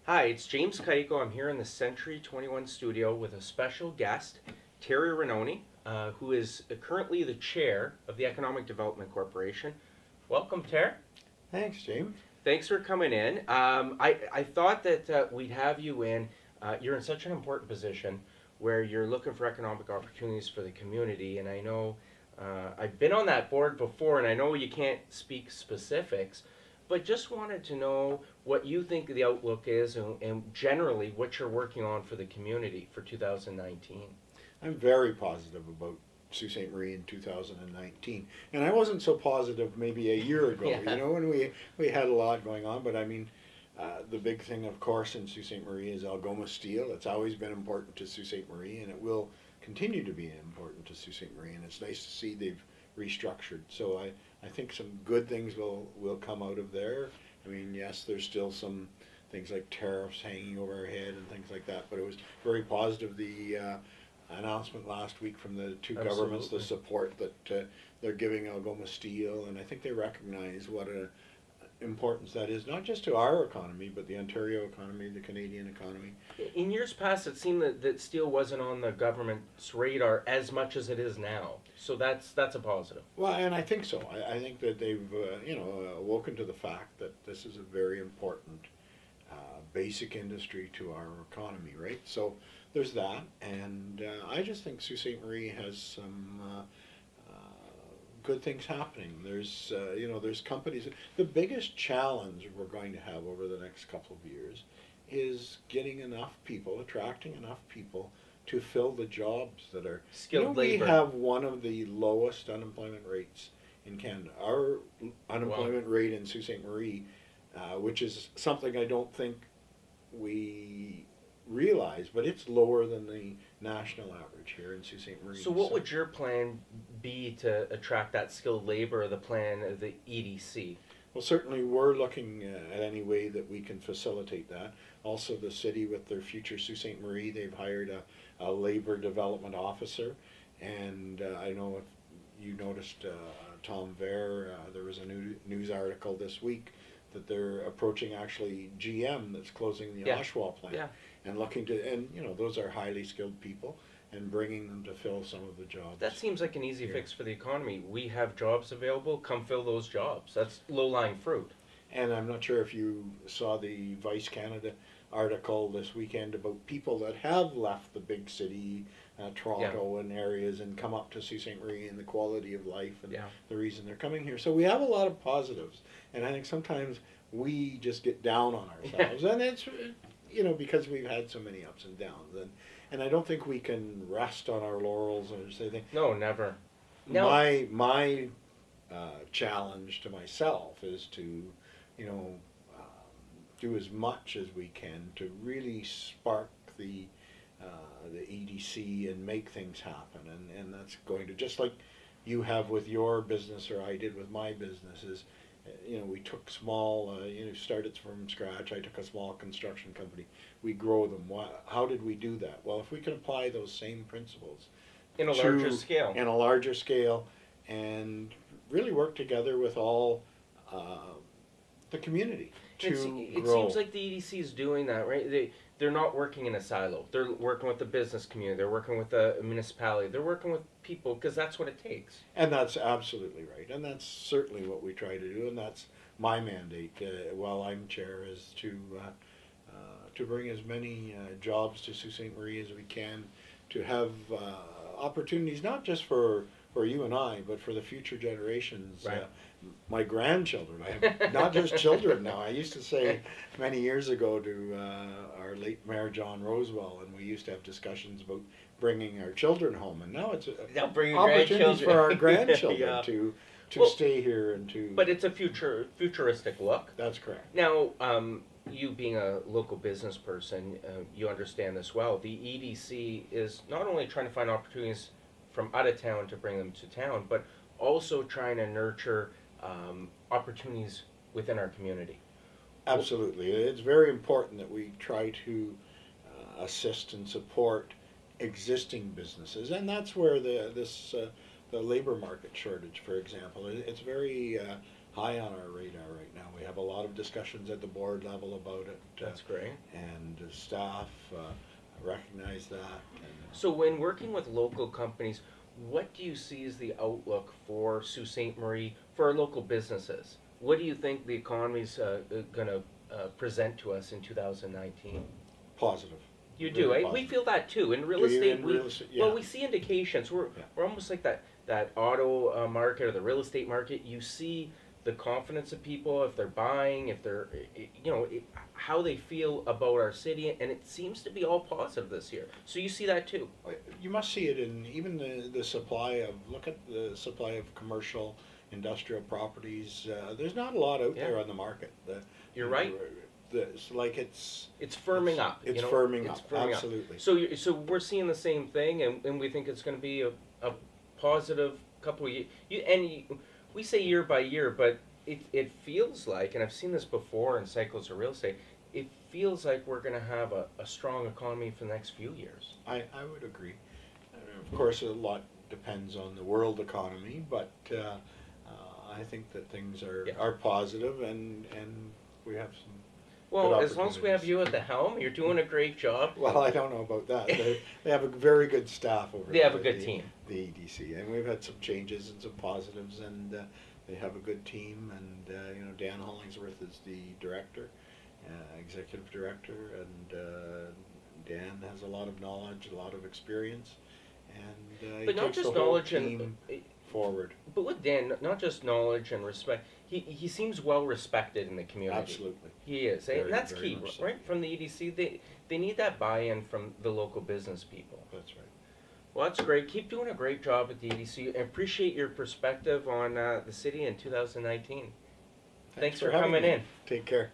Hi, it's James Caicco. I'm here in the Century 21 studio with a special guest, Terry Rainone, who is currently the chair of the Economic Development Corporation. Welcome, Ter. Thanks, James. Thanks for coming in. I thought that we'd have you in. You're in such an important position where you're looking for economic opportunities for the community, and I know I've been on that board before, and I know you can't speak specifics, but just wanted to know what you think the outlook is and generally what you're working on for the community for 2019. I'm very positive about Sault Ste. Marie in 2019. And I wasn't so positive maybe a year ago, Yeah. when we had a lot going on. But I mean, the big thing, of course, in Sault Ste. Marie is Algoma Steel. It's always been important to Sault Ste. Marie, and it will continue to be important to Sault Ste. Marie. And it's nice to see they've restructured. So I think some good things will come out of there. I mean, yes, there's still some things like tariffs hanging over our head and things like that, but it was very positive. The announcement last week from the two governments, the support that they're giving Algoma Steel, and I think they recognize what a importance that is, not just to our economy, but the Ontario economy, the Canadian economy. In years past, it seemed that steel wasn't on the government's radar as much as it is now. So that's a positive. Well, and I think so. I think that they've awoken to the fact that this is a very important basic industry to our economy, right? So there's that, and I just think Sault Ste. Marie has some good things happening. There's companies. The biggest challenge we're going to have over the next couple of years is getting enough people, attracting enough people to fill the jobs that are Skilled labor. We have one of the lowest unemployment rates in Canada. Our unemployment rate in Sault Ste. Marie, which is something I don't think we realize, but it's lower than the national average here in Sault Ste. Marie. So what would your plan be to attract that skilled labor, the plan of the EDC? Well, certainly we're looking at any way that we can facilitate that. Also, the city with their Future Sault Ste. Marie, they've hired a labor development officer, and I know if you noticed Tom Vare, there was a news article this week that they're approaching actually GM that's closing the Oshawa plant, and looking to, and those are highly skilled people, and bringing them to fill some of the jobs. That seems like an easy fix for the economy. We have jobs available, come fill those jobs. That's low-lying fruit. And I'm not sure if you saw the Vice Canada article this weekend about people that have left the big city, Toronto and areas, and come up to Sault Ste. Marie and the quality of life and the reason they're coming here. So we have a lot of positives, and I think sometimes we just get down on ourselves, and it's because we've had so many ups and downs, and I don't think we can rest on our laurels or say things. No, never. No. My challenge to myself is to do as much as we can to really spark the EDC and make things happen, and that's going to, just like you have with your business or I did with my businesses. We took small, started from scratch. I took a small construction company. We grow them. How did we do that? Well, if we can apply those same principles in a larger scale. In a larger scale, and really work together with all the community to it grow. seems like the EDC is doing that, right? They're not working in a silo. They're working with the business community. They're working with the municipality. They're working with people because that's what it takes. And that's absolutely right. And that's certainly what we try to do. And that's my mandate while I'm chair, is to bring as many jobs to Sault Ste. Marie as we can, to have opportunities not just for you and I, but for the future generations. Right. My grandchildren. I have not just children now. I used to say many years ago to our late Mayor John Rosewell, and we used to have discussions about bringing our children home, and now it's opportunities for our grandchildren to stay here and to. But it's a futuristic look. That's correct. Now, you being a local business person, you understand this well. The EDC is not only trying to find opportunities from out of town to bring them to town, but also trying to nurture opportunities within our community. Absolutely. It's very important that we try to assist and support existing businesses, and that's where the labor market shortage, for example, it's very high on our radar right now. We have a lot of discussions at the board level about it. That's great. And the staff recognize that. And So when working with local companies, what do you see as the outlook for Sault Ste. Marie, for our local businesses? What do you think the economy's going to present to us in 2019? positive. You Very do, eh? We positive. feel that too. In real Do you? estate, In we real estate, yeah. well, we see indications. We're almost like that auto market or the real estate market. You see the confidence of people if they're buying, if they're how they feel about our city, and it seems to be all positive this year. So you see that too. You must see it in even the supply of, look at the supply of commercial, industrial properties. There's not a lot out there on the market. You're right. It's like it's firming up. It's firming up. Absolutely. Up. So we're seeing the same thing, and we think it's going to be a positive couple of years. We say year by year, but it feels like, and I've seen this before in cycles of real estate, it feels like we're going to have a strong economy for the next few years. I would agree. Of course, a lot depends on the world economy, but I think that things are positive, and we have some. Well, as long as we have you at the helm, you're doing a great job. Well, I don't know about that. They have a very good staff over there. They have a good team. The EDC, and we've had some changes and some positives, and they have a good team. And Dan Hollingsworth is the director, executive director, and Dan has a lot of knowledge, a lot of experience, and but he not takes just the whole knowledge team forward. But with Dan, not just knowledge and respect. He seems well respected in the community. Absolutely. He is, Very, and that's very key, much so. right? From the EDC, they need that buy-in from the local business people. That's right. Well, that's great. Keep doing a great job at the EDC. I appreciate your perspective on the city in 2019. Thanks for having coming me. in. Take care.